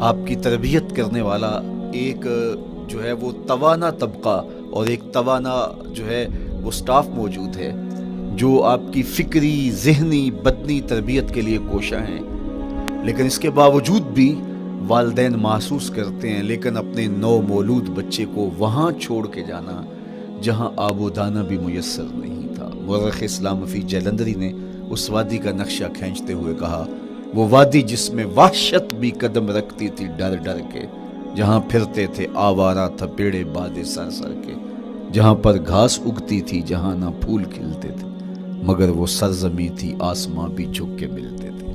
آپ کی تربیت کرنے والا ایک جو ہے وہ توانا طبقہ اور ایک توانا جو ہے وہ سٹاف موجود ہے جو آپ کی فکری، ذہنی، بدنی تربیت کے لیے کوشاں ہیں، لیکن اس کے باوجود بھی والدین محسوس کرتے ہیں لیکن اپنے نو مولود بچے کو وہاں چھوڑ کے جانا جہاں آب و دانہ بھی میسر نہیں تھا۔ مورخ اسلام فی جلندری نے اس وادی کا نقشہ کھینچتے ہوئے کہا، وہ وادی جس میں وحشت بھی قدم رکھتی تھی ڈر ڈر کے، جہاں پھرتے تھے آوارہ تھپیڑے بادے سر سر کے، جہاں پر گھاس اگتی تھی، جہاں نہ پھول کھلتے تھے، مگر وہ سرزمی تھی آسماں بھی جھک کے ملتے تھے۔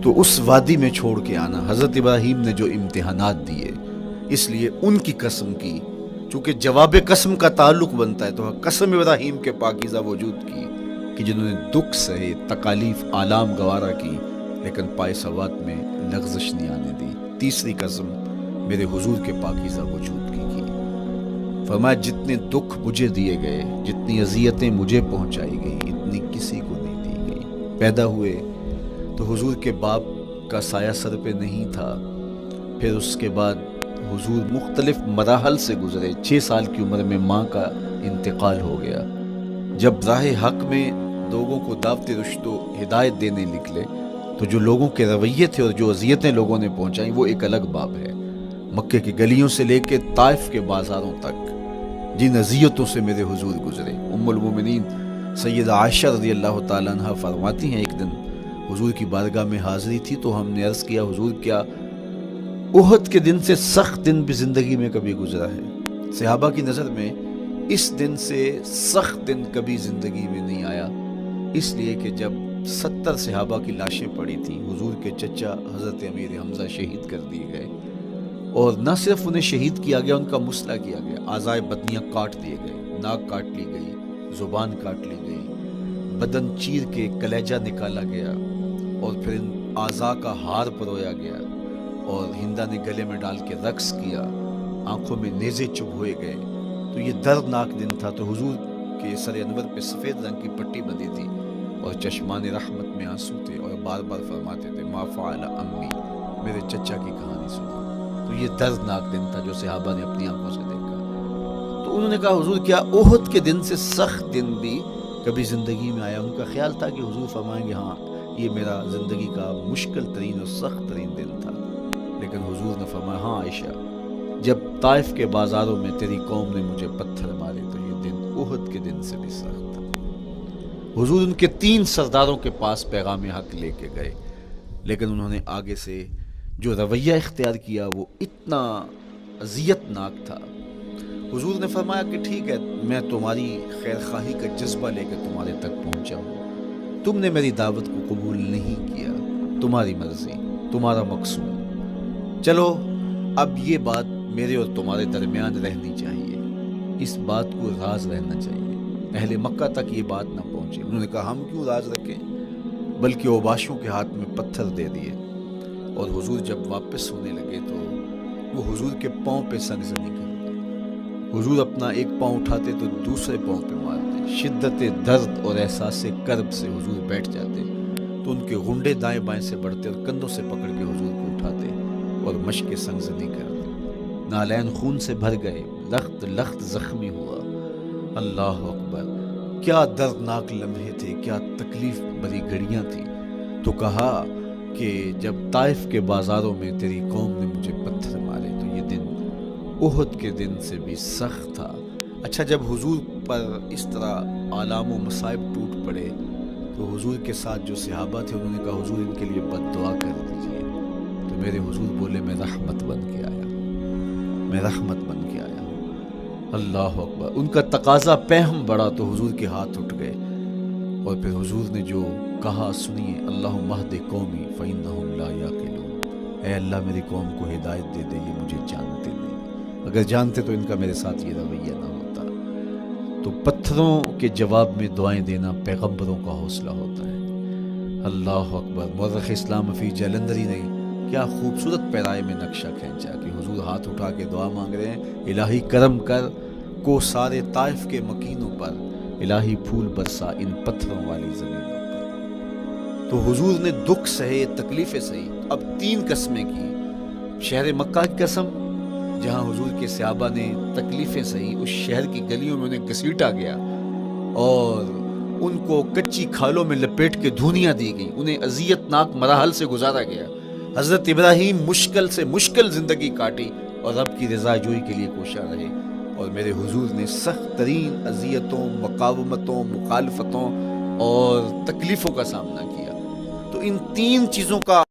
تو اس وادی میں چھوڑ کے آنا، حضرت ابراہیم نے جو امتحانات دیے، اس لیے ان کی قسم کی، چونکہ جواب قسم کا تعلق بنتا ہے تو قسم ابراہیم کے پاکیزہ وجود کی کہ جنہوں نے دکھ سہے، تکالیف آلام گوارا کی، لیکن پائے سوات میں لغزش نہیں آنے دی۔ تیسری قسم میرے حضور کے پاکیزہ وجود کی فرمایا جتنے دکھ مجھے دیے گئے، جتنی اذیتیں مجھے پہنچائی گئی، اتنی کسی کو نہیں دی گئی۔ پیدا ہوئے تو حضور کے باپ کا سایہ سر پہ نہیں تھا، پھر اس کے بعد حضور مختلف مراحل سے گزرے۔ 6 سال کی عمر میں ماں کا انتقال ہو گیا۔ جب راہ حق میں لوگوں کو دعوت رشد و ہدایت دینے نکلے تو جو لوگوں کے رویے تھے اور جو اذیتیں لوگوں نے پہنچائیں وہ ایک الگ باب ہے۔ مکے کی گلیوں سے لے کے طائف کے بازاروں تک جن اذیتوں سے میرے حضور گزرے، ام المومنین سیدہ عائشہ رضی اللہ تعالیٰ عنہ فرماتی ہیں، ایک دن حضور کی بارگاہ میں حاضری تھی تو ہم نے عرض کیا، حضور کیا احد کے دن سے سخت دن بھی زندگی میں کبھی گزرا ہے؟ صحابہ کی نظر میں اس دن سے سخت دن کبھی زندگی میں نہیں آیا، اس لیے کہ جب 70 صحابہ کی لاشیں پڑی تھیں، حضور کے چچا حضرت امیر حمزہ شہید کر دیے گئے، اور نہ صرف انہیں شہید کیا گیا، ان کا مسئلہ کیا گیا، اعضائے بدنیاں کاٹ دیے گئے، ناک کاٹ لی گئی، زبان کاٹ لی گئی، بدن چیر کے کلیجہ نکالا گیا، اور پھر ان اعضاء کا ہار پرویا گیا، اور ہندا نے گلے میں ڈال کے رقص کیا، آنکھوں میں نیزے چبھ ہوئے گئے۔ تو یہ دردناک دن تھا۔ تو حضور کے سر انور پہ سفید رنگ کی پٹی بندھی تھی اور چشمان رحمت میں آنسو تھے، اور بار بار فرماتے تھے، ما فعل امی، میرے چچا کی کہانی سنی۔ تو یہ دردناک دن تھا جو صحابہ نے اپنی آنکھوں سے دیکھا۔ تو انہوں نے کہا، حضور کیا احد کے دن سے سخت دن بھی کبھی زندگی میں آیا؟ ان کا خیال تھا کہ حضور فرمائیں گے ہاں یہ میرا زندگی کا مشکل ترین اور سخت ترین دن تھا، لیکن حضور نے فرمایا، ہاں عائشہ، جب طائف کے بازاروں میں تیری قوم نے مجھے پتھر مارے تو یہ دن احد کے دن سے بھی سخت تھا۔ حضور ان کے 3 سرداروں کے پاس پیغام حق لے کے گئے، لیکن انہوں نے آگے سے جو رویہ اختیار کیا وہ اتنا اذیت ناک تھا۔ حضور نے فرمایا کہ ٹھیک ہے، میں تمہاری خیر خواہی کا جذبہ لے کے تمہارے تک پہنچا ہوں، تم نے میری دعوت کو قبول نہیں کیا، تمہاری مرضی، تمہارا مقصود، چلو اب یہ بات میرے اور تمہارے درمیان رہنی چاہیے، اس بات کو راز رہنا چاہیے، اہل مکہ تک یہ بات نہ پہنچے۔ انہوں نے کہا، ہم کیوں راز رکھیں، بلکہ اوباشوں کے ہاتھ میں پتھر دے دیے، اور حضور جب واپس ہونے لگے تو وہ حضور کے پاؤں پہ سنگزنی کرتے، حضور اپنا ایک پاؤں اٹھاتے تو دوسرے پاؤں پہ مارتے، شدت درد اور احساس کرب سے حضور بیٹھ جاتے تو ان کے غنڈے دائیں بائیں سے بڑھتے اور کندھوں سے پکڑ کے حضور کو اٹھاتے اور مشق سنگزنی کرتے، نالین خون سے بھر گئے، لخت لخت زخمی ہوا۔ اللہ اکبر، کیا دردناک لمحے تھے، کیا تکلیف بھری گھڑیاں تھیں۔ تو کہا کہ جب طائف کے بازاروں میں تیری قوم نے مجھے پتھر مارے تو یہ دن احد کے دن سے بھی سخت تھا۔ اچھا، جب حضور پر اس طرح آلام و مصائب ٹوٹ پڑے تو حضور کے ساتھ جو صحابہ تھے انہوں نے کہا، حضور ان کے لیے بد دعا کر دیجیے۔ تو میرے حضور بولے، میں رحمت بن کے آیا، میں رحمت بن کے آیا ہوں۔ اللہ اکبر، ان کا تقاضا پہم بڑا تو حضور کے ہاتھ اٹھ گئے، اور پھر حضور نے جو کہا سنیے، اللہم اہد قومی فإنہم لا یعقلون، اے اللہ میری قوم کو ہدایت دے دے، یہ مجھے جانتے نہیں، اگر جانتے تو ان کا میرے ساتھ یہ رویہ نہ ہوتا۔ تو پتھروں کے جواب میں دعائیں دینا پیغمبروں کا حوصلہ ہوتا ہے۔ اللہ اکبر، مورخ اسلام فی جلندری نے کیا خوبصورت پیرائے میں نقشہ کھینچا کہ حضور ہاتھ اٹھا کے دعا مانگ رہے ہیں، الہی کرم کر کو سارے طائف کے مکینوں پر، الہی پھول برسا ان پتھروں والی زمینوں پر۔ تو حضور نے دکھ سہے، تکلیفیں سہی، اب 3 قسمیں کی، شہر مکہ کی قسم، جہاں حضور کے صحابہ نے تکلیفیں سہی، اس شہر کی گلیوں میں انہیں گھسیٹا گیا اور ان کو کچی کھالوں میں لپیٹ کے دھونیاں دی گئیں، انہیں اذیت ناک مراحل سے گزارا گیا۔ حضرت ابراہیم مشکل سے مشکل زندگی کاٹی اور رب کی رضا جوئی کے لیے کوشاں رہے، اور میرے حضور نے سخت ترین اذیتوں، مقاومتوں، مخالفتوں اور تکلیفوں کا سامنا کیا۔ تو ان تین چیزوں کا